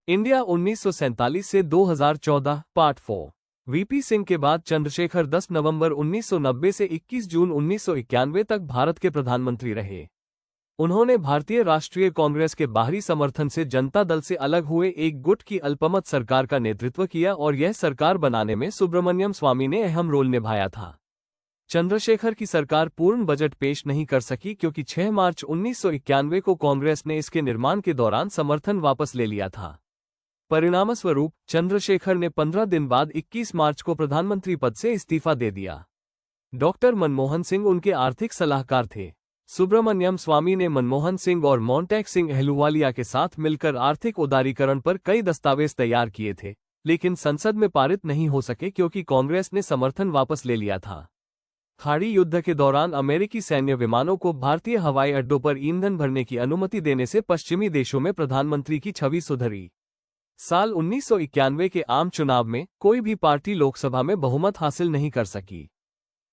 India 1947 से 2014 part 4। VP Singh के बाद चंद्रशेखर 10 नवंबर 1990 से 21 जून 1991 तक भारत के प्रधानमंत्री रहे। उन्होंने भारतीय राष्ट्रीय कांग्रेस के बाहरी समर्थन से जनता दल से अलग हुए एक गुट की अल्पमत सरकार का नेतृत्व किया और यह सरकार बनाने में सुब्रमण्यम स्वामी ने अहम रोल निभाया था। चंद्रशेखर की सरकार पूर्ण बजट पेश नहीं कर सकी क्योंकि 6 मार्च 1991 को कांग्रेस ने इसके निर्माण के दौरान समर्थन वापस ले लिया था। परिणामस्वरूप चंद्रशेखर ने 15 दिन बाद 21 मार्च को प्रधानमंत्री पद से इस्तीफा दे दिया। डॉक्टर मनमोहन सिंह उनके आर्थिक सलाहकार थे। सुब्रमण्यम स्वामी ने मनमोहन सिंह और मोंटेक सिंह अहलूवालिया के साथ मिलकर आर्थिक उदारीकरण पर कई दस्तावेज तैयार किए थे, लेकिन संसद में पारित नहीं हो सके क्योंकि कांग्रेस ने समर्थन वापस ले लिया था। खाड़ी युद्ध के दौरान अमेरिकी सैन्य विमानों को भारतीय हवाई अड्डों पर ईंधन भरने की अनुमति देने से पश्चिमी देशों में प्रधानमंत्री की छवि सुधरी। साल 1991 के आम चुनाव में कोई भी पार्टी लोकसभा में बहुमत हासिल नहीं कर सकी।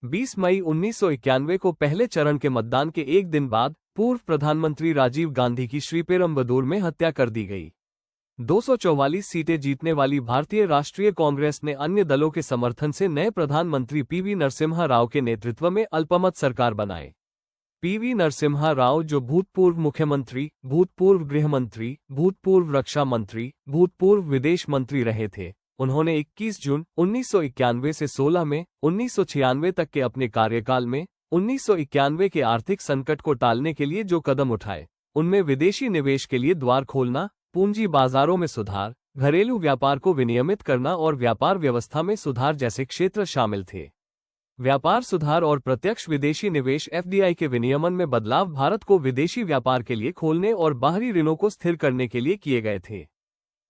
20 मई 1991 को पहले चरण के मतदान के एक दिन बाद पूर्व प्रधानमंत्री राजीव गांधी की श्रीपेरुम्बदूर में हत्या कर दी गई। 244 सीटें जीतने वाली भारतीय राष्ट्रीय कांग्रेस ने अन्य दलों के समर्थन से नए प्रधानमंत्री पीवी नरसिम्हा राव के नेतृत्व में अल्पमत सरकार बनाए। पीवी नरसिम्हा राव, जो भूतपूर्व मुख्यमंत्री, भूतपूर्व गृहमंत्री, भूतपूर्व रक्षा मंत्री, भूतपूर्व विदेश मंत्री रहे थे, उन्होंने 21 जून 1991 से 16 मई 1996 तक के अपने कार्यकाल में 1991 के आर्थिक संकट को टालने के लिए जो कदम उठाए, उनमें विदेशी निवेश के लिए द्वार खोलना, पूंजी बाजारों में सुधार, घरेलू व्यापार को विनियमित करना और व्यापार व्यवस्था में सुधार जैसे क्षेत्र शामिल थे। व्यापार सुधार और प्रत्यक्ष विदेशी निवेश एफडीआई के विनियमन में बदलाव भारत को विदेशी व्यापार के लिए खोलने और बाहरी ऋणों को स्थिर करने के लिए किए गए थे।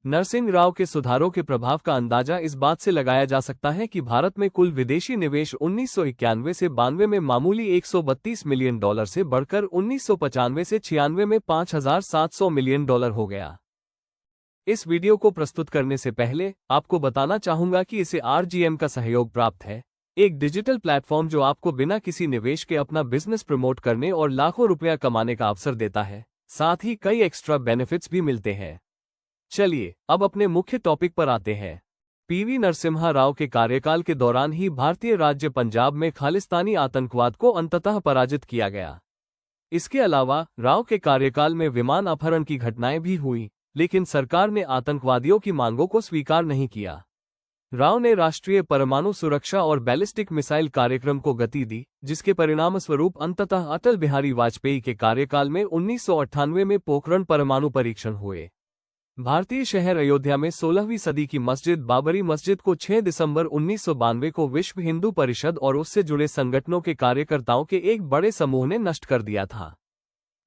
नरसिंह राव के सुधारों के प्रभाव का अंदाजा इस बात से लगाया जा सकता है कि भारत में कुल विदेशी निवेश 1991 से 92 में मामूली $132 मिलियन से बढ़कर 1995 से 96 में $5,700 मिलियन हो गया। इस वीडियो को प्रस्तुत करने से पहले आपको बताना चाहूंगा कि इसे आरजीएम का सहयोग प्राप्त है, एक डिजिटल प्लेटफॉर्म जो आपको बिना किसी निवेश के अपना बिजनेस प्रमोट करने और लाखों रुपया कमाने का अवसर देता है। साथ ही कई एक्स्ट्रा बेनिफिट्स भी मिलते हैं। चलिए अब अपने मुख्य टॉपिक पर आते हैं। पीवी नरसिम्हा राव के कार्यकाल के दौरान ही भारतीय राज्य पंजाब में खालिस्तानी आतंकवाद को अंततः पराजित किया गया। इसके अलावा राव के कार्यकाल में विमान अपहरण की घटनाएं भी हुई, लेकिन सरकार ने आतंकवादियों की मांगों को स्वीकार नहीं किया। राव ने राष्ट्रीय परमाणु सुरक्षा और बैलिस्टिक मिसाइल कार्यक्रम को गति दी, जिसके परिणामस्वरूप अंततः अटल बिहारी वाजपेयी के कार्यकाल में 1998 में पोखरण परमाणु परीक्षण हुए। भारतीय शहर अयोध्या में 16वीं सदी की मस्जिद बाबरी मस्जिद को 6 दिसंबर 1992 को विश्व हिंदू परिषद और उससे जुड़े संगठनों के कार्यकर्ताओं के एक बड़े समूह ने नष्ट कर दिया था।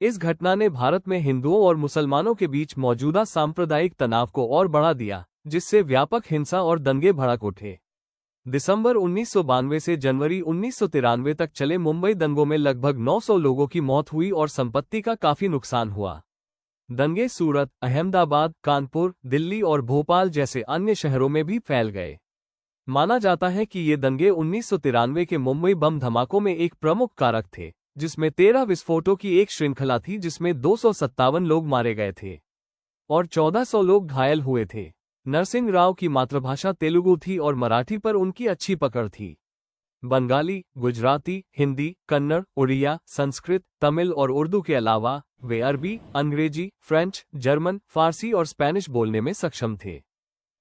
इस घटना ने भारत में हिंदुओं और मुसलमानों के बीच मौजूदा सांप्रदायिक तनाव को और बढ़ा दिया, जिससे व्यापक हिंसा और दंगे भड़क उठे। दिसंबर 1992 से जनवरी 1993 तक चले मुंबई दंगों में लगभग 900 लोगों की मौत हुई और संपत्ति का काफी नुकसान हुआ। दंगे सूरत, अहमदाबाद, कानपुर, दिल्ली और भोपाल जैसे अन्य शहरों में भी फैल गए। माना जाता है कि ये दंगे 1993 के मुंबई बम धमाकों में एक प्रमुख कारक थे, जिसमें 13 विस्फोटों की एक श्रृंखला थी जिसमें 257 लोग मारे गए थे और 1400 लोग घायल हुए थे। नरसिंह राव की मातृभाषा तेलुगु थी और मराठी पर उनकी अच्छी पकड़ थी। बंगाली, गुजराती, हिंदी, कन्नड़, उड़िया, संस्कृत, तमिल और उर्दू के अलावा वे अरबी, अंग्रेजी, फ्रेंच, जर्मन, फारसी और स्पेनिश बोलने में सक्षम थे।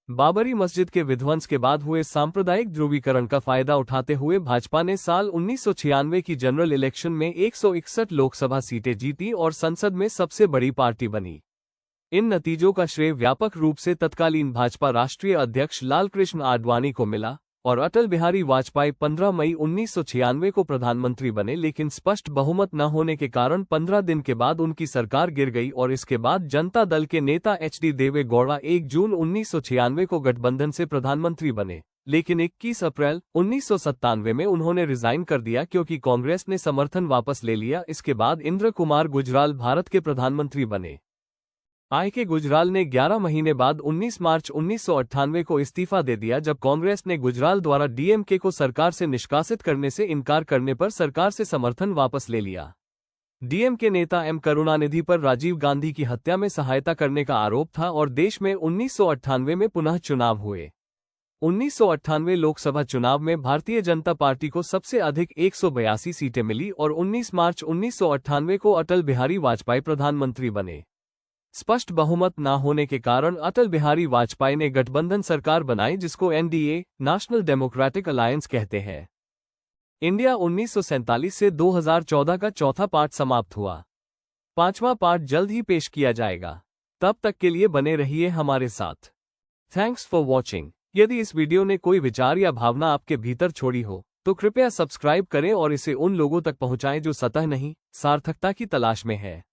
बाबरी मस्जिद के विध्वंस के बाद हुए सांप्रदायिक ध्रुवीकरण का फायदा उठाते हुए भाजपा ने साल 1996 की जनरल इलेक्शन में 161 लोकसभा सीटें जीती और संसद में सबसे बड़ी पार्टी बनी। इन नतीजों का श्रेय व्यापक रूप से तत्कालीन भाजपा राष्ट्रीय अध्यक्ष लालकृष्ण आडवाणी को मिला और अटल बिहारी वाजपेयी 15 मई 1996 को प्रधानमंत्री बने, लेकिन स्पष्ट बहुमत न होने के कारण 15 दिन के बाद उनकी सरकार गिर गई और इसके बाद जनता दल के नेता एचडी देवे गौड़ा 1 जून 1996 को गठबंधन से प्रधानमंत्री बने, लेकिन 21 अप्रैल 1997 में उन्होंने रिजाइन कर दिया क्योंकि कांग्रेस ने समर्थन वापस ले लिया। इसके बाद इंद्र कुमार गुजराल भारत के प्रधानमंत्री बने। आई के गुजराल ने 11 महीने बाद 19 मार्च 1998 को इस्तीफा दे दिया, जब कांग्रेस ने गुजराल द्वारा डीएमके को सरकार से निष्कासित करने से इनकार करने पर सरकार से समर्थन वापस ले लिया। डीएमके नेता एम करुणानिधि पर राजीव गांधी की हत्या में सहायता करने का आरोप था और देश में 1998 में पुनः चुनाव हुए। 1998 लोकसभा चुनाव में भारतीय जनता पार्टी को सबसे अधिक 182 सीटें मिली और 19 मार्च 1998 को अटल बिहारी वाजपेयी प्रधानमंत्री बने। स्पष्ट बहुमत न होने के कारण अटल बिहारी वाजपेयी ने गठबंधन सरकार बनाई जिसको एनडीए, नेशनल डेमोक्रेटिक अलायंस कहते हैं। इंडिया 1947 से 2014 का चौथा पार्ट समाप्त हुआ। पांचवा पार्ट जल्द ही पेश किया जाएगा। तब तक के लिए बने रहिए हमारे साथ। Thanks for watching. यदि इस वीडियो ने कोई विचार या भावना आपके भीतर छोड़ी हो तो कृपया सब्सक्राइब करें और इसे उन लोगों तक पहुंचाएं जो सतह नहीं, सार्थकता की तलाश में है।